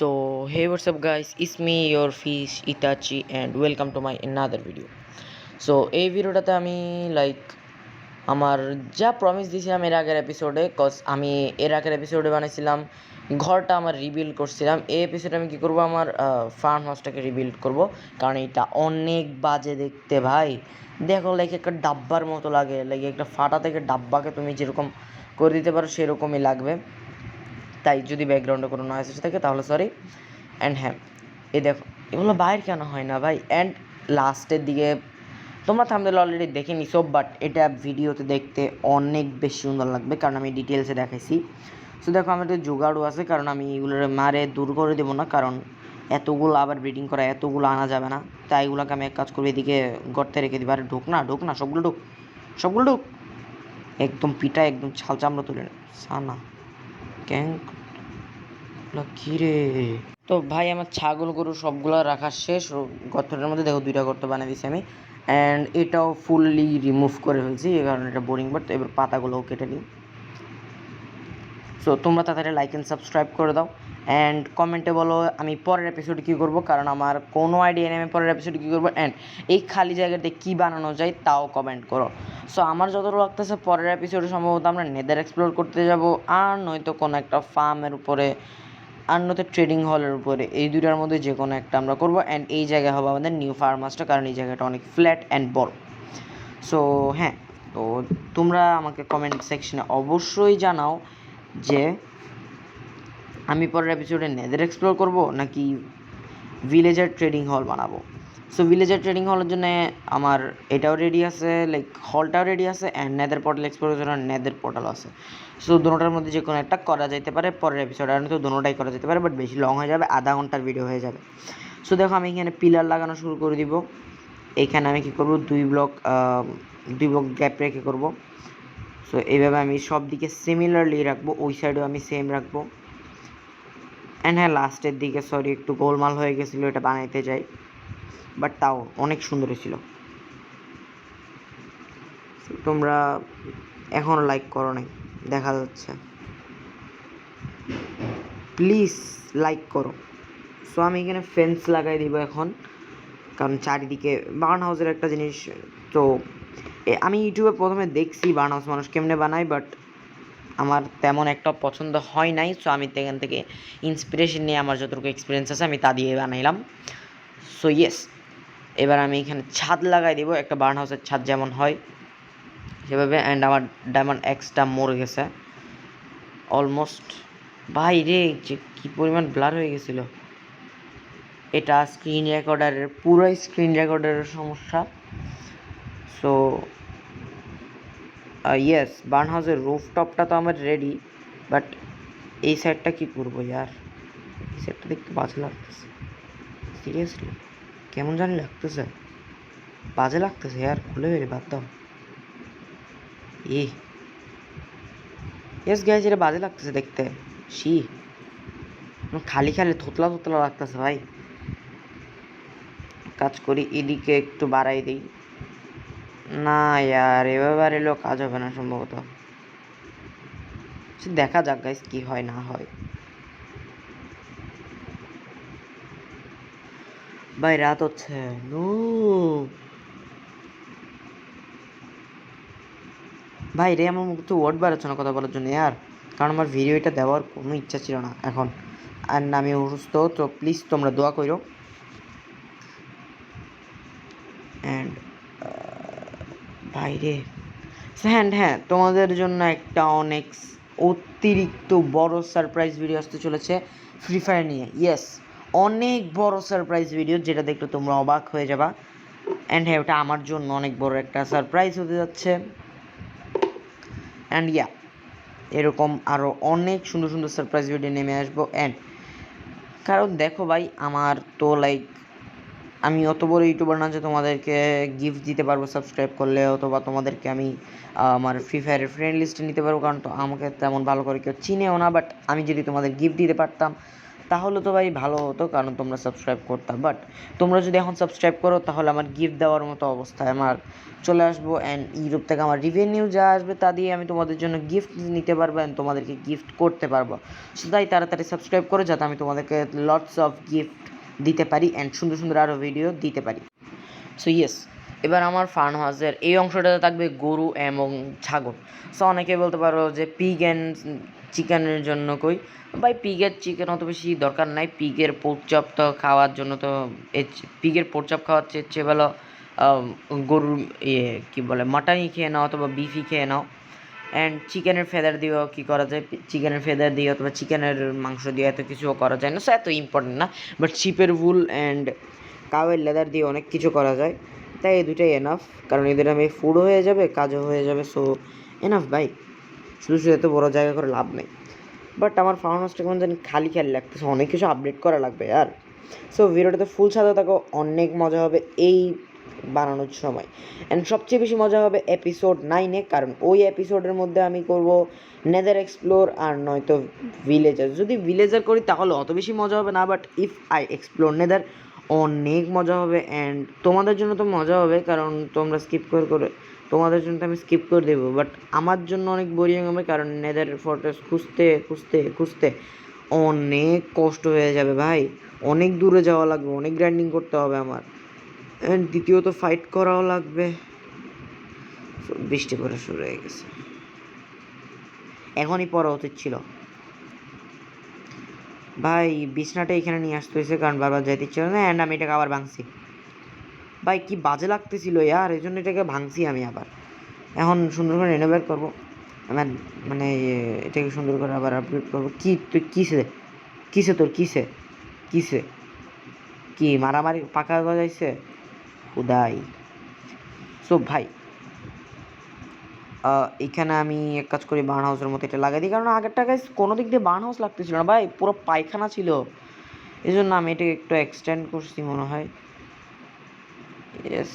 So hey, what's up guys, it's me your fish Itachi and welcome to my another video. So এই ভিডিওটাতে আমি আমার যা promise দিয়েছিলাম এর আগের এপিসোডে, আমি এর আগের এপিসোডে বানিয়েছিলাম ঘরটা আমার রিবিল্ড করছিলাম। এই এপিসোডে আমি কী করব, আমার ফার্ম হাউসটাকে রিবিল্ড করব, কারণ এটা অনেক বাজে দেখতে ভাই। দেখো একটা ডাব্বার মতো লাগে, একটা ফাটা থেকে ডাব্বাকে তুমি যেরকম করে দিতে পারো সেরকমই লাগবে। তাই যদি ব্যাকগ্রাউন্ডে কোনো নয়েজ এসে থাকে তাহলে সরি। অ্যান্ড হ্যাঁ, দেখো এগুলো বাইরে কেন হয় না ভাই। অ্যান্ড লাস্টের দিকে তোমরা থাম্বনেল অলরেডি দেখে নিছো, বাট এটা ভিডিওতে দেখতে অনেক বেশি সুন্দর লাগবে কারণ আমি ডিটেলসে দেখাইছি। সো দেখো আমার তো জোগাড়ও আছে, কারণ আমি এগুলোর মারে দূর করে দেবো না, কারণ এতগুলো আবার ব্রিডিং করা, এতগুলো আনা যাবে না। তাই এগুলোকে আমি এক কাজ করবো, এদিকে গর্তে রেখে দিবো। আরে ঢোক না সবগুলো ঢোক একদম পিটা, একদম ছাল চামড়া তুলে সানা ক্যাং কী রে। তো ভাই আমার ছাগল গরু সবগুলো রাখা শেষ। গর্তটার মধ্যে দেখো 2টা গর্ত বানিয়ে দিয়েছি আমি, অ্যান্ড এটাও ফুললি রিমুভ করে ফেলছি, এই কারণে এটা বোরিং। বাট এবার পাতাগুলোও কেটে নিই। সো তোমরা তাড়াতাড়ি লাইক অ্যান্ড সাবস্ক্রাইব করে দাও, অ্যান্ড কমেন্টে বলো আমি পরের এপিসোডে কী করবো, কারণ আমার কোনো আইডিয়া নেই আমি পরের এপিসোডে কী করবো। অ্যান্ড এই খালি জায়গাতে কী বানানো যায় তাও কমেন্ট করো। সো আমার যতটা লাগতেছে পরের এপিসোডে সম্ভবত আমরা নেদার এক্সপ্লোর করতে যাব, আর নয়তো কোনো একটা ফার্মের উপরে, আর নয়তো ট্রেডিং হলের উপরে, এই দুটার মধ্যে যে কোনো একটা আমরা করবো। অ্যান্ড এই জায়গায় হবে আমাদের নিউ ফার্ম হাউসটা, কারণ এই জায়গাটা অনেক ফ্ল্যাট অ্যান্ড বড়। সো হ্যাঁ, তো তোমরা আমাকে কমেন্ট সেকশনে অবশ্যই জানাও যে আমি পরের এপিসোডে নেদার এক্সপ্লোর করব নাকি ভিলেজার ট্রেডিং হল বানাবো। সো ভিলেজার ট্রেডিং হলের জন্য আমার এটাও রেডি আছে, হলটাও রেডি আছে, অ্যান্ড নেদার পোর্টাল এক্সপ্লোরের জন্য নেদার পোর্টাল আছে। সো দুটোটার মধ্যে যে কোনো একটা করা যেতে পারে পরের এপিসোডে, আর তো দুটোটাই করা যেতে পারে, বাট বেশি লং হয়ে যাবে, আধা ঘন্টার ভিডিও হয়ে যাবে। সো দেখো আমি এখানে পিলার লাগানো শুরু করে দিব। এইখানে আমি কী করবো, 2 ব্লক গ্যাপ রেখে করব। সো এইভাবে আমি সব দিকে সিমিলারলি রাখবো, ওই সাইডেও আমি সেম রাখবো। অ্যান্ড হ্যাঁ, লাস্টের দিকে সরি একটু গোলমাল হয়ে গেছিলো এটা বানাইতে যাই, বাট তাও অনেক সুন্দর ছিল। তোমরা এখনও লাইক করো নাই দেখা যাচ্ছে, প্লিজ লাইক করো। সো আমি এখানে ফেন্স লাগাই দিব এখন, কারণ চারিদিকে বার্ন হাউসের একটা জিনিস। তো আমি ইউটিউবে প্রথমে দেখছি বার্ন হাউস মানুষ কেমনে বানায়, বাট আমার তেমন একটা পছন্দ হয় নাই। সো আমি এখান থেকে ইন্সপিরেশন নিয়ে আমার যতটুকু এক্সপিরিয়েন্স আছে আমি তা দিয়ে বানাইলাম। সো ইয়েস, এবার আমি এখানে ছাদ লাগাই দিব, একটা বার্ন হাউসের ছাদ যেমন হয় সেভাবে। অ্যান্ড আমার ডায়মন্ড এক্সটা মরে গেছে অলমোস্ট। ভাই রে, যে কী পরিমাণ ব্লার হয়ে গেছিলো। এটা স্ক্রিন রেকর্ডারের, পুরোই স্ক্রিন রেকর্ডারের সমস্যা। সো ইয়েস, বার্ন হাউসের রুফটপটা তো আমার রেডি, বাট এই সাইডটা কী করবো ইয়ার। এই সাইডটা দেখতে বাজে লাগতেছে, সিরিয়াসলি কেমন জানি লাগতেছে, বাজে লাগতেছে ইয়ার। খুলে বেরে বাদ দাও। ইয়েস গাইজ, এটা বাজে লাগতেছে দেখতে, খালি থোতলা লাগতেছে ভাই। কাজ করি, এদিকে একটু বাড়াই দিই। না ইয়ার, এবার এলেও কাজ হবে না সম্ভবত। দেখা যাক গাইজ কি হয় না হয়। ভাই রাত হচ্ছে, নো ভাই রে, আমার মুখ তো ওয়ার্ড বেরোচ্ছে না কথা বলার জন্য ইয়ার, কারণ আমার ভিডিওটা দেওয়ার কোনো ইচ্ছা ছিল না এখন। আর না আমি অসুস্থ, তো প্লিজ তোমরা দোয়া করো। অ্যান্ড বাইরে হ্যাঁ, তোমাদের জন্য একটা অনেক অতিরিক্ত বড় সারপ্রাইজ ভিডিও আসতে চলেছে ফ্রি ফায়ার নিয়ে। ইয়েস, অনেক বড় সারপ্রাইজ ভিডিও, যেটা দেখলে তোমরা অবাক হয়ে যাবা। অ্যান্ড হ্যাঁ, ওটা আমার জন্য অনেক বড় একটা সারপ্রাইজ হতে যাচ্ছে। অ্যান্ড ইয়া, এরকম আরও অনেক সুন্দর সুন্দর সারপ্রাইজ ভিডিও নেমে আসবো। অ্যান্ড কারণ দেখো ভাই, আমার তো আমি অত বড় ইউটিউবার না যে তোমাদেরকে গিফট দিতে পারবো সাবস্ক্রাইব করলে, অথবা তোমাদেরকে আমি আমার ফ্রি ফায়ারের ফ্রেন্ড লিস্টে নিতে পারবো, কারণ তো আমাকে তেমন ভালো করে কেউ চিনেও না। বাট আমি যদি তোমাদের গিফট দিতে পারতাম তাহলে তো ভাই ভালো হতো, কারণ তোমরা সাবস্ক্রাইব করতাম। বাট তোমরা যদি এখন সাবস্ক্রাইব করো তাহলে আমার গিফট দেওয়ার মতো অবস্থায় আমার চলে আসবো, অ্যান্ড ইউটিউব থেকে আমার রিভিনিউ যা আসবে তা দিয়ে আমি তোমাদের জন্য গিফট নিতে পারবো অ্যান্ড তোমাদেরকে গিফট করতে পারবো। সো তাই তাড়াতাড়ি সাবস্ক্রাইব করো যাতে আমি তোমাদেরকে লটস অফ গিফট দিতে পারি অ্যান্ড সুন্দর সুন্দর আরও ভিডিও দিতে পারি। সো ইয়েস, এবার আমার ফার্ম হাউসের এই অংশটাতে থাকবে গরু এবং ছাগল। সো অনেকে বলতে পারো যে পিগ অ্যান্ড চিকেনের জন্য কই ভাই, পিগের চিকেন অত বেশি দরকার নাই। পিগের পোর্কচপ তো খাওয়ার জন্য তো পিগের পোর্কচপ খাওয়ার চেয়ে ভালো গরুর কী বলে মাটনই খেয়ে নাও অথবা বিফই খেয়ে নাও। অ্যান্ড চিকেনের ফেদার দিয়েও কী করা যায়, চিকেনের ফেদার দিয়ে অথবা চিকেনের মাংস দিয়ে এত কিছুও করা যায় না, সো এত ইম্পর্টেন্ট না। বাট শিপের উল অ্যান্ড কাউয়ের লেদার দিয়ে অনেক কিছু করা যায়, তাই এই দুটাই এনাফ, কারণ এদের আমি ফুডও হয়ে যাবে, কাজও হয়ে যাবে। সো এনাফ ভাই, শুধু শুধু এত বড়ো জায়গা করে লাভ নেই। বাট আমার ফার্ম হাউসটা কেমন জানি খালি খালি লাগতেছে, অনেক কিছু আপডেট করা লাগবে আর। সো ভিডিওটাতে ফুল সাথে থাকো, অনেক মজা হবে এই বানানোর সময়। অ্যান্ড সবচেয়ে বেশি মজা হবে এপিসোড 9-এ, কারণ ওই এপিসোডের মধ্যে আমি করব নেদার এক্সপ্লোর আর নয়তো ভিলেজার। যদি ভিলেজার করি তাহলে অত বেশি মজা হবে না, but if I explore neither অনেক মজা হবে। অ্যান্ড তোমাদের জন্য তো মজা হবে, কারণ তোমরা স্কিপ করে তোমাদের জন্য তো আমি স্কিপ করে দেবো, বাট আমার জন্য অনেক বোরিং হবে, কারণ নেদার ফর্ট্রেস খুঁজতে খুঁজতে খুঁজতে অনেক কষ্ট হয়ে যাবে ভাই, অনেক দূরে যাওয়া লাগবে, অনেক গ্রাইন্ডিং করতে হবে আমার। অ্যান্ড দ্বিতীয়ত ফাইট করাও লাগবে। বৃষ্টি পড়া শুরু হয়ে গেছে, এখনই পড়া উচিত ছিল ভাই। বিছনাটা এখানে নিয়ে আসতে হয়েছে কারণ বারবার যাইতে ইচ্ছে না, অ্যান্ড আমি এটাকে আবার ভাঙছি ভাই, কি বাজে লাগতেছিল ইয়ার, এই জন্য এটাকে ভাঙছি আমি আবার। এখন সুন্দর করে রেনোভেট করবো, আমার মানে এটাকে সুন্দর করে আবার আপডেট করবো। কি তুই কিসে তোর কিসে কি মারামারি পাকা গজাইছে উদাই। সো ভাই এখানে আমি এক কাজ করি, বার্ন হাউসের মতো এটা লাগাই দিই, কারণ আগেরটা গাইস কোনো দিক দিয়ে বার্ন হাউস লাগতেছিল না ভাই, পুরো পায়খানা ছিল, এই জন্য আমি এটাকে একটু এক্সটেন্ড করছি মনে হয়। ইয়েস,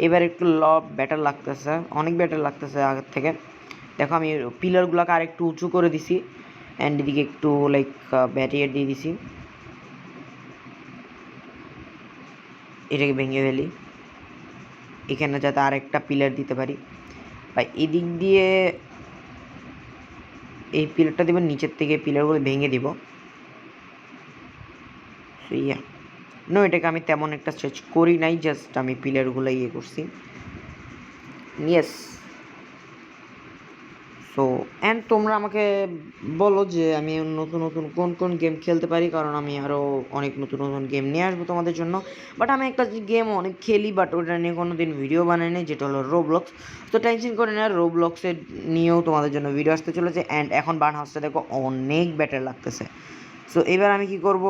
এবার একটু বেটার লাগতেছে, অনেক বেটার লাগতেছে আগের থেকে। দেখো আমি পিলারগুলোকে আর একটু উঁচু করে দিছি, অ্যান্ড এদিকে একটু লাইক ব্যারিয়ার দিয়ে দিছি, এটাকে ভেঙে ফেলি এখানে যাতে আর একটা পিলার দিতে পারি ভাই। এদিক দিয়ে এই পিলারটা দেবো, নিচের থেকে পিলারগুলো ভেঙে দিব। ইয়া নো, এটাকে আমি তেমন একটা স্ট্রেচ করি নাই, জাস্ট আমি পিলারগুলো করছি। ইয়েস, সো অ্যান্ড তোমরা আমাকে বলো যে আমি নতুন নতুন কোন কোন গেম খেলতে পারি, কারণ আমি আরও অনেক নতুন নতুন গেম নিয়ে আসবো তোমাদের জন্য। বাট আমি একটা গেম অনেক খেলি, বাট ওটা নিয়ে কোনো দিন ভিডিও বানাই নাই, যেটা হলো রোবলক্স। তো টেনশন করে না, রোবলক্সের নিয়েও তোমাদের জন্য ভিডিও আসতে চলেছে। অ্যান্ড এখন বার্ন হাউসটা দেখো অনেক বেটার লাগতেছে। সো এবার আমি কি করব,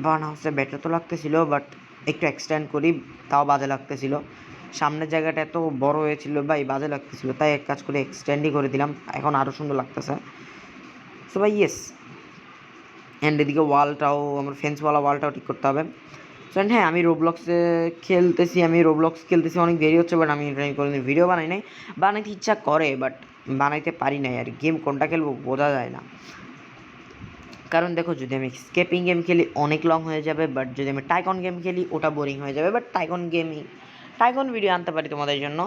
বার্ন হাউসটা বেটার তো লাগতেছিল, বাট একটু এক্সটেন্ড করি, তাও বাজে লাগতেছিল। সামনের জায়গাটা এত বড় হয়েছিল ভাই, বাজে লাগতেছিল, তাই এক কাজ করে এক্সটেন্ডই করে দিলাম, এখন আরও সুন্দর লাগতেছে। সো ভাই ইয়েস, অ্যান্ড এদিকে ওয়ালটাও, আমার ফেন্সওয়ালা ওয়ালটাও ঠিক করতে হবে। সো অ্যান্ড হ্যাঁ, আমি রোবলক্সে খেলতেছি অনেক দেরি হচ্ছে, বাট আমি কোনোদিন ভিডিও বানাই নাই। বানাইতে ইচ্ছা করে, বাট বানাইতে পারি নাই আর। গেম কোনটা খেলবো বোঝা যায় না, কারণ দেখো যদি আমি স্কেপিং গেম খেলি অনেক লং হয়ে যাবে, বাট যদি আমি টাইকন গেম খেলি ওটা বোরিং হয়ে যাবে। বাট টাইকন ভিডিও আনতে পারি তোমাদের জন্য।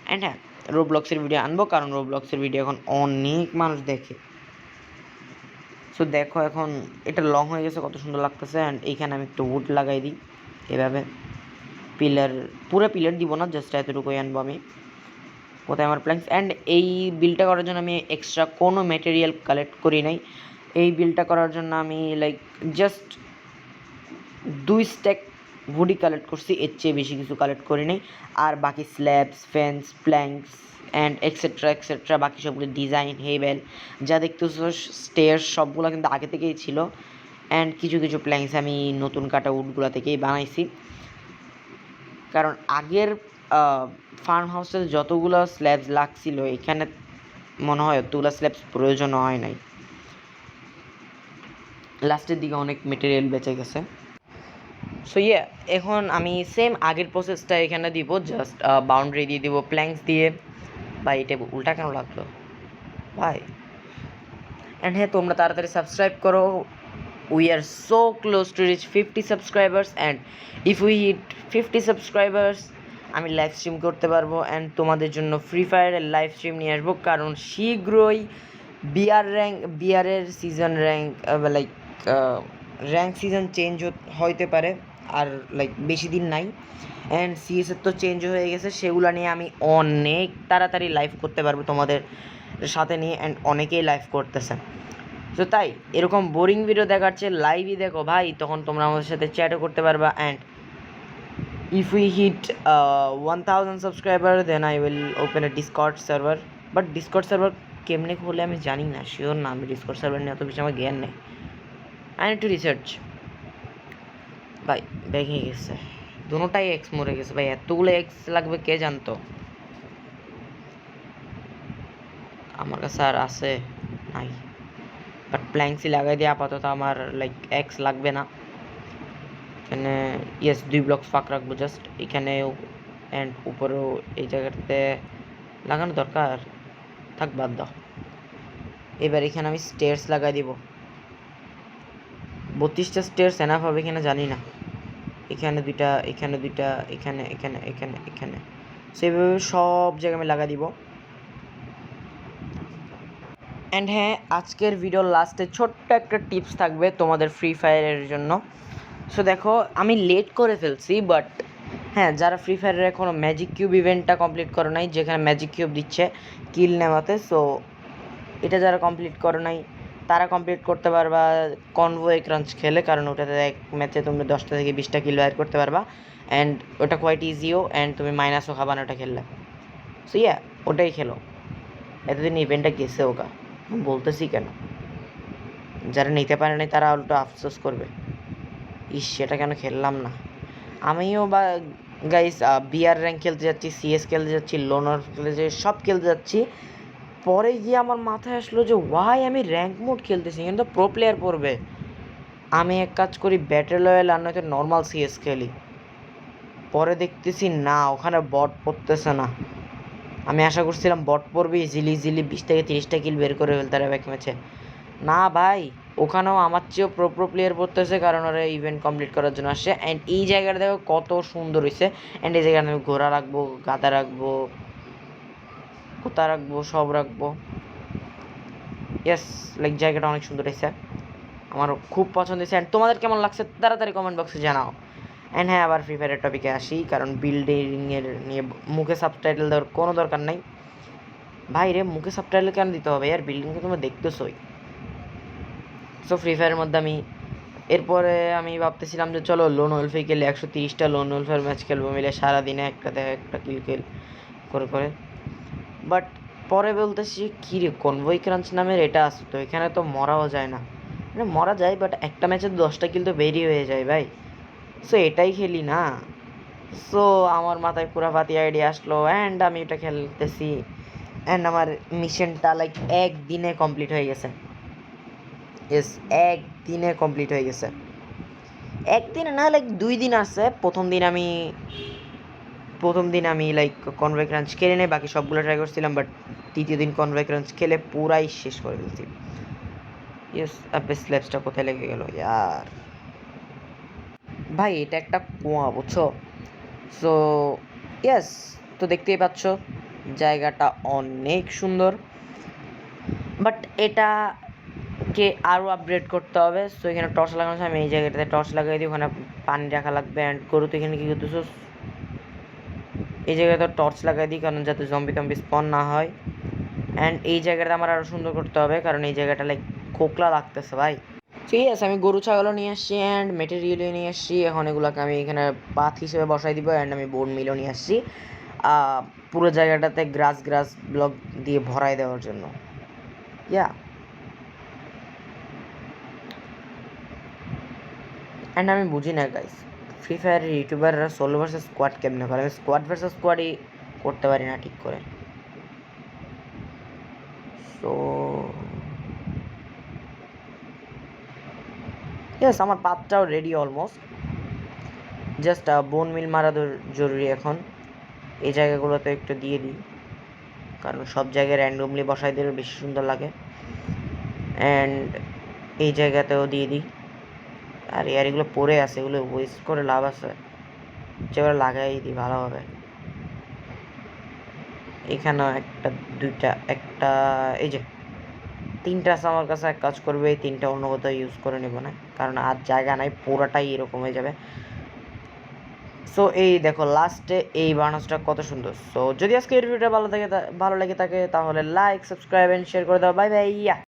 অ্যান্ড হ্যাঁ, রোবলক্সের ভিডিও আনবো, কারণ রোবলক্সের ভিডিও এখন অনেক মানুষ দেখে। সো দেখো এখন এটা লং হয়ে গেছে, কত সুন্দর লাগতেছে। অ্যান্ড এইখানে আমি একটু উড লাগাই দিই এভাবে, পুরো পিলার দিব না, জাস্ট এতটুকুই আনবো আমি। কোথায় আমার প্ল্যাঙ্কস? অ্যান্ড এই বিলটা করার জন্য আমি এক্সট্রা কোনো ম্যাটেরিয়াল কালেক্ট করি নাই। এই বিলটা করার জন্য আমি লাইক জাস্ট 2 স্ট্যাক উডই কালেক্ট করছি, এর চেয়ে বেশি কিছু কালেক্ট করি নাই। আর বাকি slabs, fence, planks and etcetera বাকি সবগুলো ডিজাইন, হেবেল যা দেখতেছো, স্টেয়ার্স সবগুলো কিন্তু আগে থেকেই ছিল। অ্যান্ড কিছু কিছু প্ল্যাঙ্কস আমি নতুন কাটা উডগুলো থেকেই বানাইছি, কারণ আগের ফার্ম হাউসে যতগুলো স্ল্যাবস লাগছিল এখানে মনে হয় অতগুলো স্ল্যাবস প্রয়োজন হয় নাই, লাস্টের দিকে অনেক মেটেরিয়াল বেঁচে গেছে। সো ইয়ে, এখন আমি সেম আগের প্রসেসটা এখানে দিব, জাস্ট বাউন্ডারি দিয়ে দিব প্ল্যাঙ্কস দিয়ে। ভাই এটা উল্টা কেন লাগলো ভাই? অ্যান্ড হ্যাঁ, তোমরা তাড়াতাড়ি সাবস্ক্রাইব করো। We are so close to reach 50 subscribers, and if we hit 50 subscribers আমি লাইভ স্ট্রিম করতে পারবো অ্যান্ড তোমাদের জন্য ফ্রি ফায়ারের লাইভ স্ট্রিম নিয়ে আসবো, কারণ শীঘ্রই বিআরের সিজন র্যাঙ্ক সিজন চেঞ্জ হইতে পারে, আর বেশি দিন নাই। অ্যান্ড সিএসের তো চেঞ্জ হয়ে গেছে, সেগুলো নিয়ে আমি অনেক তাড়াতাড়ি লাইভ করতে পারবো তোমাদের সাথে নিয়ে, অ্যান্ড অনেকেই লাইভ করতেছে। তো তাই এরকম বোরিং ভিডিও দেখার চেয়ে লাইভই দেখো ভাই, তখন তোমরা আমাদের সাথে চ্যাটও করতে পারবা। And if we hit 1000 subscriber then I will open a Discord server, but Discord server কেমনে হলে আমি জানি না, শিওর না, আমি Discord server নিয়ে অত বেশি আমার জ্ঞান নেই। I need to research। ভাই ব্যাগ হয়ে গেছে, দুটোটাই এক্স মরে গেছে ভাই, এতগুলো এক্স লাগবে কে জানতো। আমার কাছে আর আছে নাই, বাট প্ল্যাঙ্কসি লাগাই দিয়ে আপাতত আমার এক্স লাগবে না। এখানে ইয়েস 2 ব্লক ফাঁক রাখবো জাস্ট এখানেও, অ্যান্ড উপরেও এই জায়গাটাতে লাগানো দরকার, থাক বাদ দাও। এবার এখানে আমি স্টেয়ার্স লাগাই দিব, 32টা স্টেয়ার্স এনাফ হবে কিনা জানি না। এখানে দুইটা, এখানে দুইটা, এখানে এখানে এখানে এখানে, সেইভাবে সব জায়গায় আমি লাগাই দিব। অ্যান্ড হ্যাঁ, আজকের ভিডিওর লাস্টে ছোট্ট একটা টিপস থাকবে তোমাদের ফ্রি ফায়ারের জন্য। সো দেখো, আমি লেট করে ফেলছি, বাট হ্যাঁ, যারা ফ্রি ফায়ারের এখনও ম্যাজিক কিউব ইভেন্টটা কমপ্লিট করো নাই, যেখানে ম্যাজিক কিউব দিচ্ছে কিল নেওয়াতে, সো এটা যারা কমপ্লিট করো নাই তারা কমপ্লিট করতে পারবা কনভয় ক্রাঞ্চ খেলে, কারণ ওটাতে এক ম্যাচে তুমি 10টা থেকে 20টা কিল বাইর করতে পারবা, অ্যান্ড ওটা কোয়াইট ইজিও, অ্যান্ড তুমি মাইনাসও খাবা না ওটা খেললে। সো ইয়া, ওটাই খেলো। এতদিন ইভেন্টটা গেছে ওকা, বলতেছি কেন, যারা নিতে পারে নাই তারা উল্টো আফসোস করবে, ইস সেটা কেন খেললাম না। আমিও বা গাইস বিআর র্যাঙ্ক খেলতে যাচ্ছি, সিএস খেলতে যাচ্ছি, লোনার খেলতে যাচ্ছি, সব খেলতে যাচ্ছি। পরে গিয়ে আমার মাথায় আসলো যে ওয়াই আমি র্যাঙ্ক মোড খেলতেছি, কিন্তু প্রো প্লেয়ার পড়বে। আমি এক কাজ করি, ব্যাটল রয়্যাল আর নয়তো নর্মাল সিএস খেলি। পরে দেখতেছি না, ওখানে বট পড়তেছে না। আমি আশা করছিলাম বট পড়বে ইজিলি 20 থেকে 30টা কিল বের করে ফেলতে পারে এক ম্যাচে। না ভাই, ওখানেও আমার চেয়েও প্রো প্লেয়ার পড়তেছে, কারণ ওরা ইভেন্ট কমপ্লিট করার জন্য আসছে। অ্যান্ড এই জায়গাটা দেখো কত সুন্দর হয়েছে, অ্যান্ড এই জায়গায় আমি ঘোড়া রাখবো, গাদা রাখবো, কোথা রাখবো, সব রাখবো। ইয়েস, জায়গাটা অনেক সুন্দর হয়েছে, আমার খুব পছন্দ হয়েছে। অ্যান্ড তোমাদের কেমন লাগছে তাড়াতাড়ি কমেন্ট বক্সে জানাও। অ্যান্ড হ্যাঁ, আবার ফ্রি ফায়ারের টপিকে আসি, কারণ বিল্ডিংয়ের নিয়ে মুখে সাবটাইটেল দেওয়ার কোনো দরকার নাই ভাই রে, মুখে সাবটাইটেল কেন দিতে হবে, আর বিল্ডিংকে তোমরা দেখতেছোই। সো ফ্রি ফায়ারের মধ্যে এরপরে আমি ভাবতেছিলাম যে চলো লোন ওয়েলফে খেলে 130টা লোন ওয়েলফেয়ার ম্যাচ খেলবো মিলে সারাদিনে, একটা থেকে একটা কিল করে। বাট পরে বলতেছি কী রে, কনভয় ক্রাঞ্চ নামের এটা আসতো, এখানে তো মরাও যায় না, মানে মরা যায় বাট একটা ম্যাচে 10টা কিল তো বেরিয়ে হয়ে যায় ভাই। সো এটাই খেলি না। সো আমার মাথায় পুরো ফাতি আইডিয়া আসলো, অ্যান্ড আমি এটা খেলতেছি, অ্যান্ড আমার মিশনটা একদিনে কমপ্লিট হয়ে গেছে। ইয়েস, একদিনে কমপ্লিট হয়ে গেছে। একদিনে না, 2 দিন আছে। প্রথম দিন আমি কনভয় ক্রাঞ্চ খেলে নেই, বাকি সবগুলো ট্রাই করছিলাম, বাট তৃতীয় দিন কনভয় ক্রাঞ্চ খেলে পুরাই শেষ করে ফেলছি। ইয়েস, আপনি স্ল্যাপসটা কোথায় লেগে গেল ইয়ার ভাই, এটা একটা কুয়া বুঝছো। সো ইয়েস, তো দেখতেই পাচ্ছ জায়গাটা অনেক সুন্দর, বাট এটাকে আরও আপগ্রেড করতে হবে। সো এখানে টর্চ লাগানো আছে, আমি এই জায়গাটাতে টর্চ লাগাই দিই, ওখানে পানি রাখা লাগবে। অ্যান্ড গরু তো এখানে কী করতেছো, এই জায়গাতে টর্চ লাগাই দিই, কারণ যাতে জম্বি স্পন না হয়। অ্যান্ড এই জায়গাটা আমার আরও সুন্দর করতে হবে, কারণ এই জায়গাটা খোকলা লাগতেছে ভাই। ঠিক আছে, আমি গরু ছাগলও নিয়ে আসছি, অ্যান্ড মেটেরিয়ালও নিয়ে আসছি। এখন এগুলোকে আমি এখানে পাথ হিসেবে বসাই দিব, অ্যান্ড আমি বোন মিলও নিয়ে আসছি পুরো জায়গাটাতে গ্রাস ব্লক দিয়ে ভরাই দেওয়ার জন্য। ইয়া, অ্যান্ড আমি বুঝি না গাইস, ফ্রি ফায়ারের ইউটিউবাররা সোলো ভার্সেস স্কোয়াড কেমনে করে, আমি স্কোয়াড ভার্সেস স্কোয়াডই করতে পারি না ঠিক করে। সো ইয়েস, আমার পাতটাও রেডি অলমোস্ট, জাস্ট বোন মিল মারা জরুরি এখন। এই জায়গাগুলোতে একটু দিয়ে দিই, কারণ সব জায়গায় র্যান্ডমলি বসাই দিলে বেশি সুন্দর লাগে। অ্যান্ড এই জায়গাতেও দিয়ে দিই। আর এগুলো পড়ে আছে, এগুলো ওয়েস্ট করে লাভ আছে, যেগুলো লাগাই দিই ভালোভাবে। এখানেও একটা দুইটা একটা এই যে 3টা আছে আমার কাছে, এক কাজ করবে এই 3টা অন্য কোথাও ইউজ করে নেব না, কারণ আর জায়গা নাই, পুরোটাই এরকম হয়ে যাবে। সো এই দেখো লাস্টে এই বার্নাসটা কত সুন্দর। সো যদি আজকে এই ভিডিওটা ভালো লাগে তাহলে লাইক, সাবস্ক্রাইব এন্ড শেয়ার করে দাও। Bye bye.